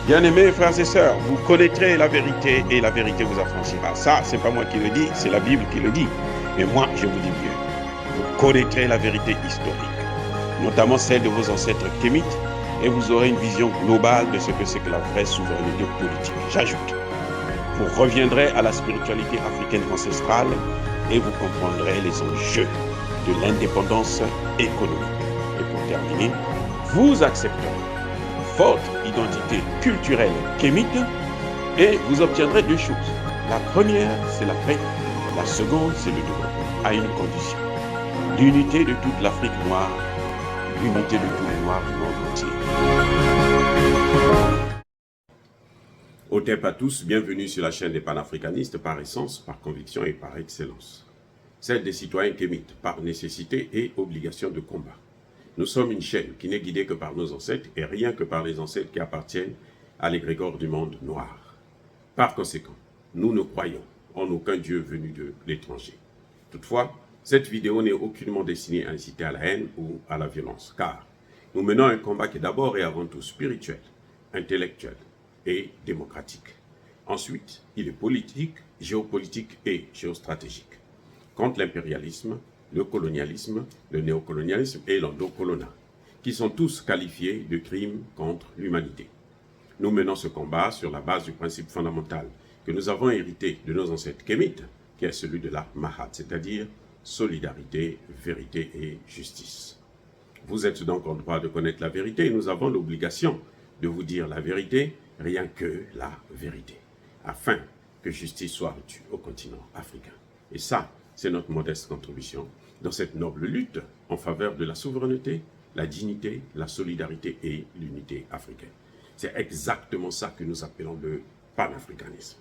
Bien-aimés frères et sœurs, vous connaîtrez la vérité et la vérité vous affranchira. Ça, c'est pas moi qui le dis, c'est la Bible qui le dit. Mais moi, je vous dis mieux. Vous connaîtrez la vérité historique, notamment celle de vos ancêtres kémites, et vous aurez une vision globale de ce que c'est que la vraie souveraineté politique. J'ajoute, vous reviendrez à la spiritualité africaine ancestrale et vous comprendrez les enjeux de l'indépendance économique. Et pour terminer, vous accepterez votre identité culturelle kémite et vous obtiendrez deux choses. La première, c'est la paix. La seconde, c'est le développement, à une condition. L'unité de toute l'Afrique noire, l'unité de tous les Noirs du monde entier. Au TEP à tous, bienvenue sur la chaîne des panafricanistes par essence, par conviction et par excellence. Celle des citoyens kémites, par nécessité et obligation de combat. Nous sommes une chaîne qui n'est guidée que par nos ancêtres et rien que par les ancêtres qui appartiennent à l'égrégore du monde noir. Par conséquent, nous ne croyons en aucun Dieu venu de l'étranger. Toutefois, cette vidéo n'est aucunement destinée à inciter à la haine ou à la violence, car nous menons un combat qui est d'abord et avant tout spirituel, intellectuel et démocratique. Ensuite, il est politique, géopolitique et géostratégique. Contre l'impérialisme, le colonialisme, le néocolonialisme et l'endocolonat, qui sont tous qualifiés de crimes contre l'humanité. Nous menons ce combat sur la base du principe fondamental que nous avons hérité de nos ancêtres kémites, qui est celui de la Mahat, c'est-à-dire solidarité, vérité et justice. Vous êtes donc en droit de connaître la vérité et nous avons l'obligation de vous dire la vérité, rien que la vérité, afin que justice soit reçue au continent africain. Et ça, c'est notre modeste contribution dans cette noble lutte en faveur de la souveraineté, la dignité, la solidarité et l'unité africaine. C'est exactement ça que nous appelons le panafricanisme.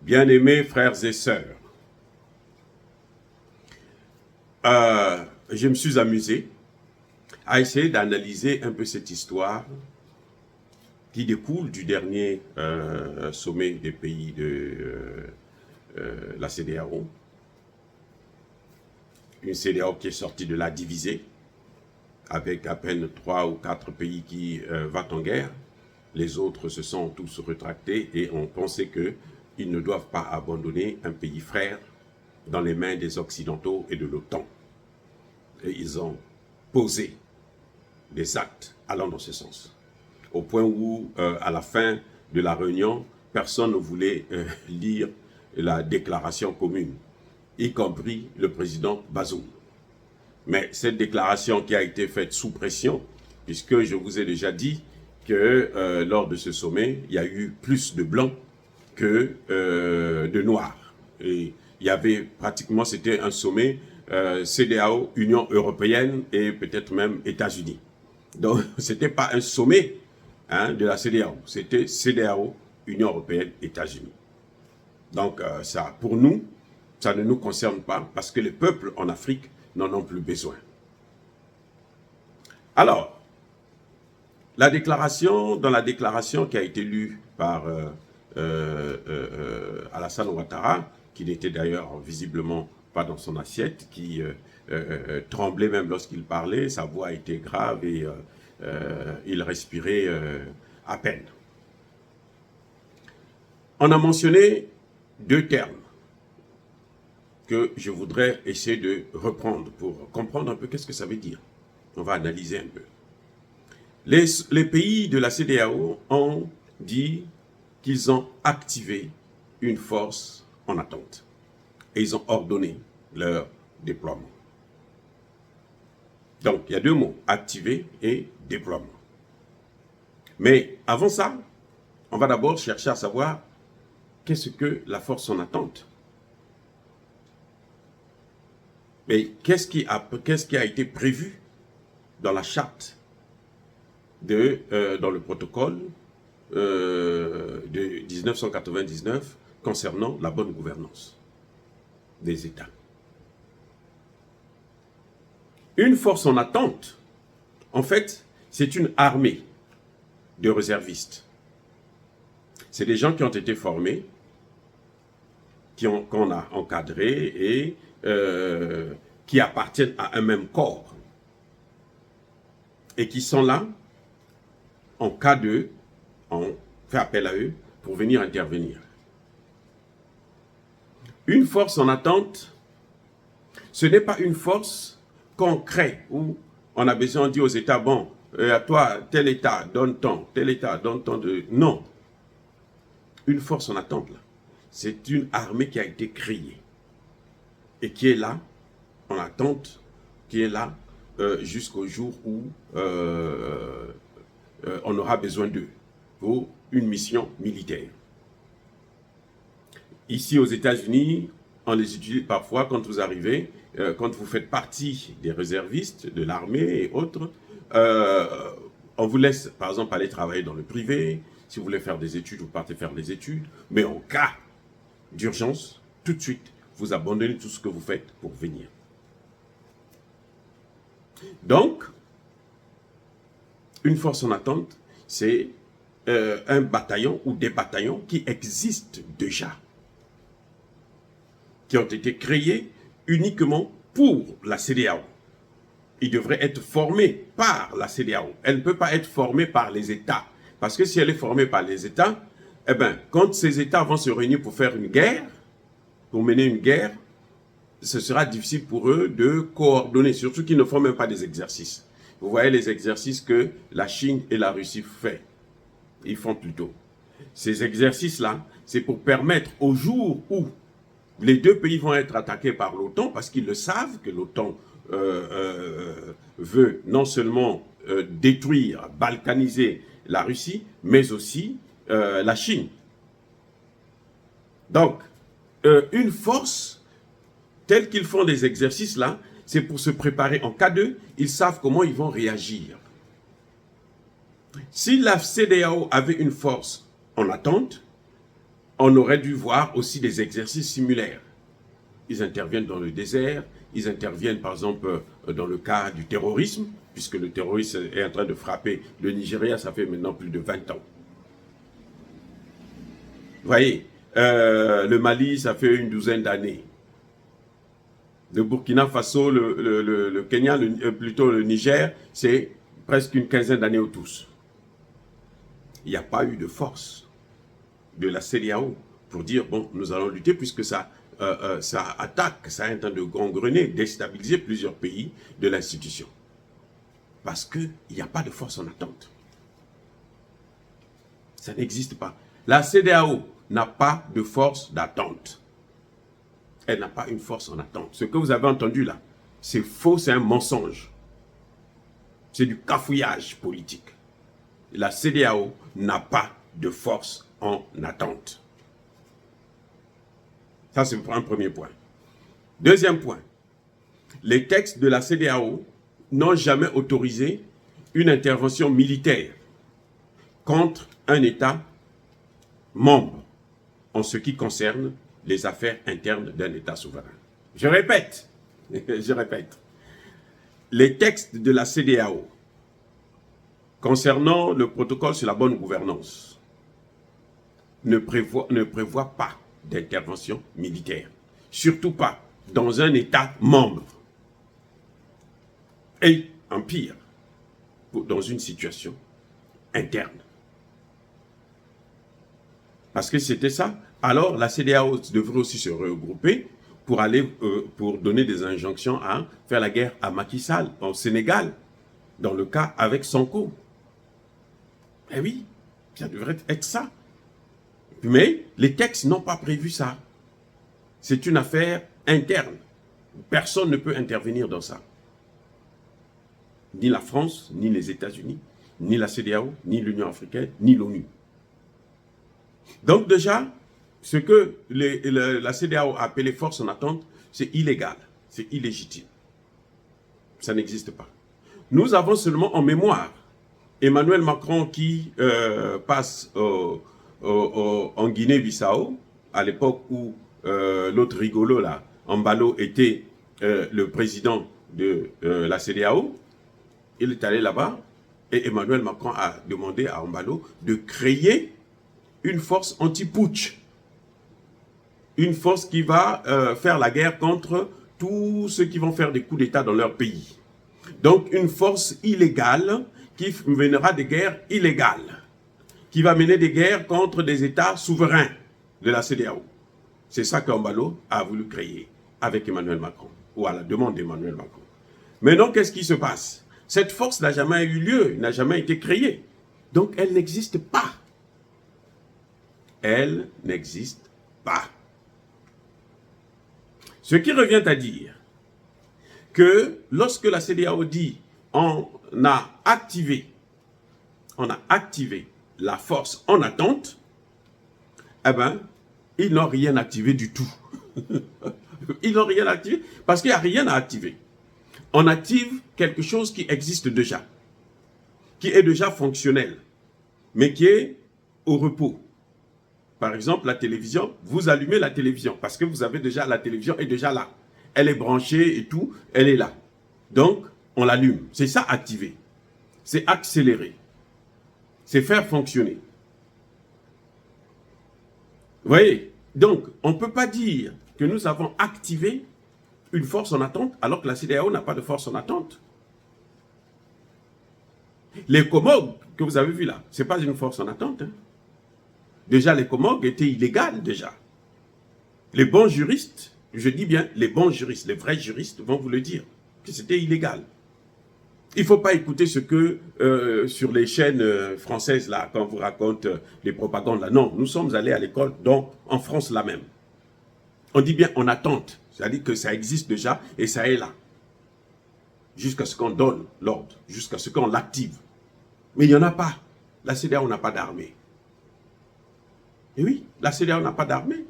Bien-aimés frères et sœurs, je me suis amusé à essayer d'analyser un peu cette histoire qui découle du dernier sommet des pays de la CEDEAO. Une CEDEAO qui est sortie de la divisée, avec à peine 3 ou 4 pays qui vont en guerre. Les autres se sont tous rétractés et ont pensé qu'ils ne doivent pas abandonner un pays frère dans les mains des Occidentaux et de l'OTAN. Et ils ont posé des actes allant dans ce sens. Au point où, à la fin de la réunion, personne ne voulait lire la déclaration commune, y compris le président Bazoum. Mais cette déclaration qui a été faite sous pression, puisque je vous ai déjà dit que lors de ce sommet, il y a eu plus de blancs que de noirs. Et il y avait pratiquement, c'était un sommet CEDEAO, Union européenne et peut-être même États-Unis. Donc, ce n'était pas un sommet de la CEDEAO, c'était CEDEAO, Union européenne, États-Unis. Donc, ça, pour nous, ça ne nous concerne pas parce que les peuples en Afrique n'en ont plus besoin. Alors, dans la déclaration qui a été lue par Alassane Ouattara, qui n'était d'ailleurs visiblement pas dans son assiette, qui tremblait même lorsqu'il parlait, sa voix était grave et il respirait à peine. On a mentionné deux termes que je voudrais essayer de reprendre pour comprendre un peu qu'est-ce que ça veut dire. On va analyser un peu. Les pays de la CEDEAO ont dit qu'ils ont activé une force en attente et ils ont ordonné leur déploiement. Donc, il y a deux mots, activer et déploiement. Mais avant ça, on va d'abord chercher à savoir qu'est-ce que la force en attente. Mais qu'est-ce qui a été prévu dans la charte, dans le protocole de 1999 concernant la bonne gouvernance des États? Une force en attente, en fait, c'est une armée de réservistes. C'est des gens qui ont été formés, qu'on a encadrés et qui appartiennent à un même corps et qui sont là en cas fait appel à eux pour venir intervenir. Une force en attente, ce n'est pas une force qu'on crée, où on a besoin de dire aux États, bon, à toi, tel État, donne tant, tel État, donne tant de... Non. Une force en attente, là, c'est une armée qui a été créée et qui est là, en attente, qui est là jusqu'au jour où on aura besoin d'eux pour une mission militaire. Ici aux États-Unis, on les utilise parfois quand vous arrivez, quand vous faites partie des réservistes, de l'armée et autres, on vous laisse par exemple aller travailler dans le privé. Si vous voulez faire des études, vous partez faire des études. Mais en cas d'urgence, tout de suite, vous abandonnez tout ce que vous faites pour venir. Donc, une force en attente, c'est un bataillon ou des bataillons qui existent déjà, qui ont été créés uniquement pour la CEDEAO. Ils devraient être formés par la CEDEAO. Elle ne peut pas être formée par les États. Parce que si elle est formée par les États, eh bien, quand ces États vont se réunir pour faire une guerre, pour mener une guerre, ce sera difficile pour eux de coordonner, surtout qu'ils ne font même pas des exercices. Vous voyez les exercices que la Chine et la Russie font. Ils font plutôt. Ces exercices-là, c'est pour permettre au jour où les deux pays vont être attaqués par l'OTAN, parce qu'ils le savent que l'OTAN veut non seulement détruire, balkaniser la Russie, mais aussi la Chine. Donc, une force, telle qu'ils font des exercices là, c'est pour se préparer en cas de, ils savent comment ils vont réagir. Si la CEDEAO avait une force en attente, on aurait dû voir aussi des exercices similaires. Ils interviennent dans le désert, ils interviennent par exemple dans le cas du terrorisme, puisque le terrorisme est en train de frapper le Nigeria, ça fait maintenant plus de 20 ans. Vous voyez, le Mali, ça fait une douzaine d'années. Le Burkina Faso, le Kenya, plutôt le Niger, c'est presque une quinzaine d'années au tous. Il n'y a pas eu de force de la CEDEAO pour dire, bon, nous allons lutter, puisque ça attaque, ça est en train de gangrener, déstabiliser plusieurs pays de l'institution. Parce qu'il n'y a pas de force en attente. Ça n'existe pas. La CEDEAO n'a pas de force d'attente. Elle n'a pas une force en attente. Ce que vous avez entendu là, c'est faux, c'est un mensonge. C'est du cafouillage politique. La CEDEAO n'a pas de force en attente. Ça, c'est un premier point. Deuxième point. Les textes de la CEDEAO n'ont jamais autorisé une intervention militaire contre un État membre en ce qui concerne les affaires internes d'un État souverain. Je répète, les textes de la CEDEAO concernant le protocole sur la bonne gouvernance ne prévoient pas d'intervention militaire, surtout pas dans un État membre. Et en pire, dans une situation interne. Parce que c'était ça. Alors la CEDEAO devrait aussi se regrouper pour pour donner des injonctions à faire la guerre à Macky Sall, au Sénégal, dans le cas avec Sonko. Eh oui, ça devrait être ça. Mais les textes n'ont pas prévu ça. C'est une affaire interne. Personne ne peut intervenir dans ça. Ni la France, ni les États-Unis, ni la CEDEAO, ni l'Union africaine, ni l'ONU. Donc déjà, ce que la CEDEAO a appelé force en attente, c'est illégal, c'est illégitime. Ça n'existe pas. Nous avons seulement en mémoire Emmanuel Macron qui passe en Guinée-Bissau, à l'époque où l'autre rigolo là, Embalo, était le président de la CEDEAO. Il est allé là-bas et Emmanuel Macron a demandé à Embalo de créer une force anti-putsch. Une force qui va faire la guerre contre tous ceux qui vont faire des coups d'État dans leur pays. Donc une force illégale qui mènera des guerres illégales. qui va mener des guerres contre des États souverains de la CEDEAO. C'est ça qu'Embalo a voulu créer avec Emmanuel Macron, ou à la demande d'Emmanuel Macron. Maintenant, qu'est-ce qui se passe? Cette force n'a jamais eu lieu, n'a jamais été créée. Donc, elle n'existe pas. Elle n'existe pas. Ce qui revient à dire que lorsque la CEDEAO dit on a activé la force en attente, eh bien, ils n'ont rien activé du tout. Ils n'ont rien activé parce qu'il n'y a rien à activer. On active quelque chose qui existe déjà, qui est déjà fonctionnel, mais qui est au repos. Par exemple, la télévision, vous allumez la télévision parce que vous avez déjà, la télévision est déjà là. Elle est branchée et tout, elle est là. Donc, on l'allume. C'est ça, activer. C'est accélérer. C'est faire fonctionner. Vous voyez? Donc, on ne peut pas dire que nous avons activé une force en attente alors que la CEDEAO n'a pas de force en attente. Les Comog que vous avez vus là, ce n'est pas une force en attente. Hein. Déjà, les Comog étaient illégales déjà. Les bons juristes, je dis bien les bons juristes, les vrais juristes vont vous le dire, que c'était illégal. Il ne faut pas écouter ce que sur les chaînes françaises là, quand on vous raconte les propagandes là. Non, nous sommes allés à l'école, donc en France là même. On dit bien en attente, c'est-à-dire que ça existe déjà et ça est là. Jusqu'à ce qu'on donne l'ordre, jusqu'à ce qu'on l'active. Mais il n'y en a pas. La CEDEAO n'a pas d'armée. Et oui, la CEDEAO n'a pas d'armée.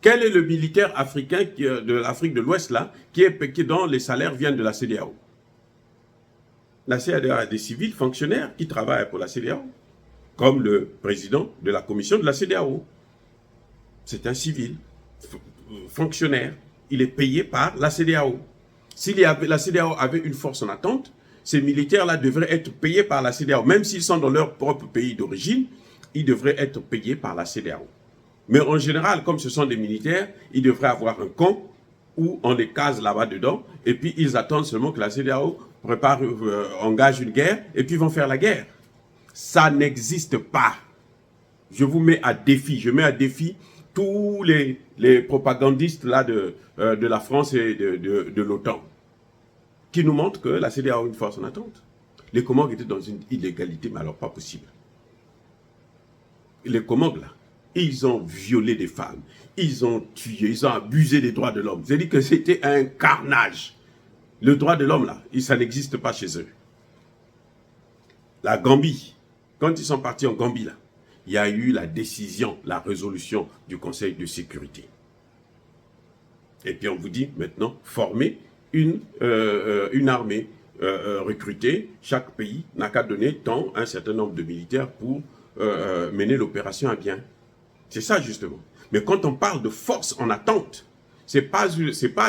Quel est le militaire africain de l'Afrique de l'Ouest là, dont les salaires viennent de la CEDEAO? La CEDEAO a des civils fonctionnaires qui travaillent pour la CEDEAO, comme le président de la commission de la CEDEAO. C'est un civil, fonctionnaire. Il est payé par la CEDEAO. Si la CEDEAO avait une force en attente, ces militaires-là devraient être payés par la CEDEAO. Même s'ils sont dans leur propre pays d'origine, ils devraient être payés par la CEDEAO. Mais en général, comme ce sont des militaires, ils devraient avoir un compte où on les case là-bas dedans, et puis ils attendent seulement que la CEDEAO engage une guerre, et puis ils vont faire la guerre. Ça n'existe pas. Je vous mets à défi, je mets à défi tous les propagandistes là de la France et de l'OTAN, qui nous montrent que la CEDEAO a une force en attente. Les Comores étaient dans une illégalité, mais alors pas possible. Les Comores là, ils ont violé des femmes, ils ont tué, ils ont abusé des droits de l'homme. C'est-à-dire que c'était un carnage. Le droit de l'homme, là, ça n'existe pas chez eux. La Gambie, quand ils sont partis en Gambie, là, il y a eu la décision, la résolution du Conseil de sécurité. Et puis on vous dit maintenant, formez une armée recrutée. Chaque pays n'a qu'à donner un certain nombre de militaires pour mener l'opération à bien. C'est ça justement. Mais quand on parle de force en attente, c'est pas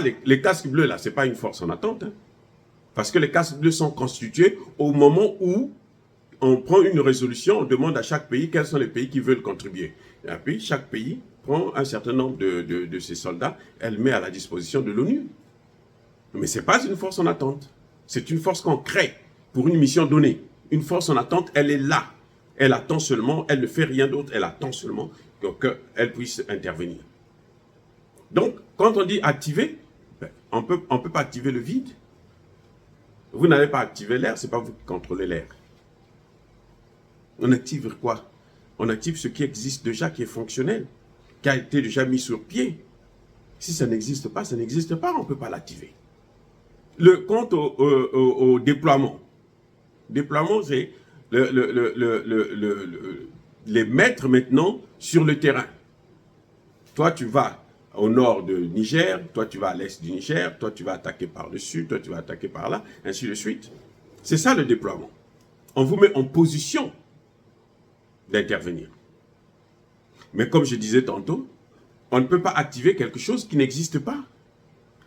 les casques bleus là, c'est pas une force en attente. Hein. Parce que les casques bleus sont constitués au moment où on prend une résolution, on demande à chaque pays quels sont les pays qui veulent contribuer. Et puis chaque pays prend un certain nombre de ses soldats, elle met à la disposition de l'ONU. Mais ce n'est pas une force en attente. C'est une force qu'on crée pour une mission donnée. Une force en attente, elle est là. Elle attend seulement, elle ne fait rien d'autre, elle attend seulement qu'elle puisse intervenir. Donc, quand on dit activer, on peut pas activer le vide. Vous n'avez pas activé l'air, ce n'est pas vous qui contrôlez l'air. On active quoi? On active ce qui existe déjà, qui est fonctionnel, qui a été déjà mis sur pied. Si ça n'existe pas, ça n'existe pas, on ne peut pas l'activer. Quant au déploiement. Déploiement, c'est les mettre maintenant sur le terrain. Toi, tu vas au nord du Niger, toi, tu vas à l'est du Niger, toi, tu vas attaquer par le sud, toi, tu vas attaquer par là, ainsi de suite. C'est ça le déploiement. On vous met en position d'intervenir. Mais comme je disais tantôt, on ne peut pas activer quelque chose qui n'existe pas.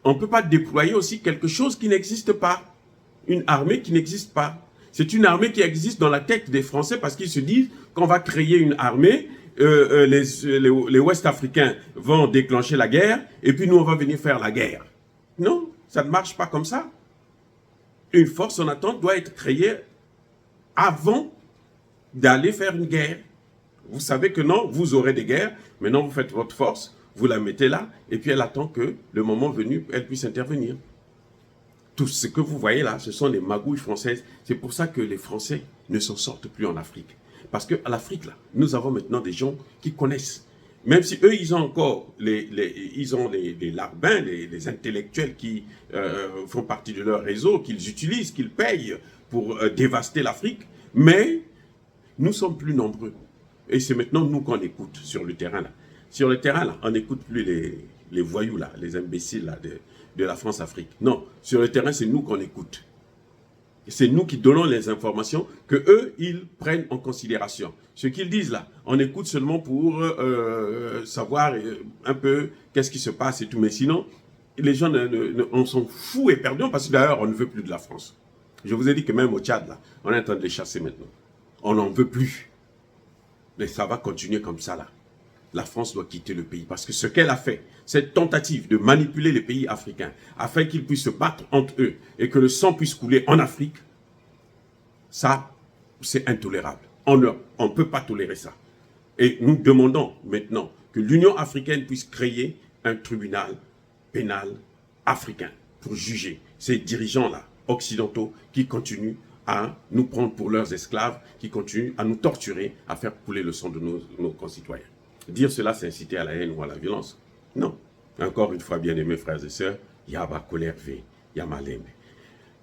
On ne peut pas déployer aussi quelque chose qui n'existe pas. Une armée qui n'existe pas. C'est une armée qui existe dans la tête des Français parce qu'ils se disent qu'on va créer une armée, les Ouest-Africains vont déclencher la guerre et puis nous on va venir faire la guerre. Non, ça ne marche pas comme ça. Une force en attente doit être créée avant d'aller faire une guerre. Vous savez que non, vous aurez des guerres, maintenant vous faites votre force, vous la mettez là, et puis elle attend que le moment venu, elle puisse intervenir. Tout ce que vous voyez là, ce sont les magouilles françaises. C'est pour ça que les Français ne s'en sortent plus en Afrique. Parce qu'à l'Afrique, là, nous avons maintenant des gens qui connaissent. Même si eux, ils ont encore les larbins, les intellectuels qui font partie de leur réseau, qu'ils utilisent, qu'ils payent pour dévaster l'Afrique. Mais nous sommes plus nombreux. Et c'est maintenant nous qu'on écoute sur le terrain. Là. Sur le terrain, là, on n'écoute plus les voyous, là, les imbéciles là, de la France-Afrique. Non, sur le terrain, c'est nous qu'on écoute. C'est nous qui donnons les informations que eux, ils prennent en considération. Ce qu'ils disent là, on écoute seulement pour savoir un peu qu'est-ce qui se passe et tout. Mais sinon, les gens, on s'en fout éperdument parce que d'ailleurs, on ne veut plus de la France. Je vous ai dit que même au Tchad, là, on est en train de les chasser maintenant. On n'en veut plus. Mais ça va continuer comme ça là. La France doit quitter le pays parce que ce qu'elle a fait, cette tentative de manipuler les pays africains afin qu'ils puissent se battre entre eux et que le sang puisse couler en Afrique, ça, c'est intolérable. On ne peut pas tolérer ça. Et nous demandons maintenant que l'Union africaine puisse créer un tribunal pénal africain pour juger ces dirigeants-là, occidentaux, qui continuent à nous prendre pour leurs esclaves, qui continuent à nous torturer, à faire couler le sang de nos concitoyens. Dire cela, c'est inciter à la haine ou à la violence. Non. Encore une fois, bien-aimés frères et sœurs, Yaba Kolerve, Yamalembe.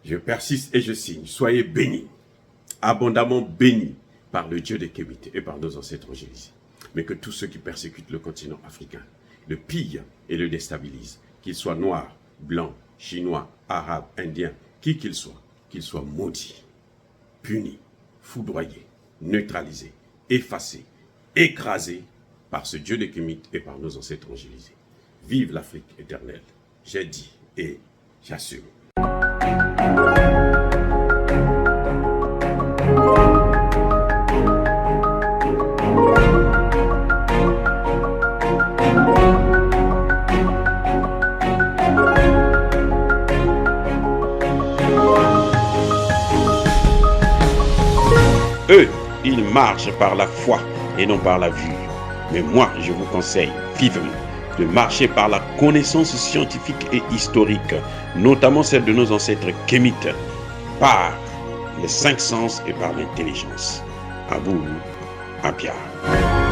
Je persiste et je signe. Soyez bénis, abondamment bénis par le Dieu des Kémites et par nos ancêtres angélisés. Mais que tous ceux qui persécutent le continent africain le pillent et le déstabilisent, qu'ils soient noirs, blancs, chinois, arabes, indiens, qui qu'ils soient maudits, punis, foudroyés, neutralisés, effacés, écrasés par ce Dieu des Kémites et par nos ancêtres angélisés. Vive l'Afrique éternelle. J'ai dit et j'assume. Eux, ils marchent par la foi et non par la vue. Mais moi, je vous conseille vivement de marcher par la connaissance scientifique et historique, notamment celle de nos ancêtres kémites, par les 5 sens et par l'intelligence. À vous, à Pierre.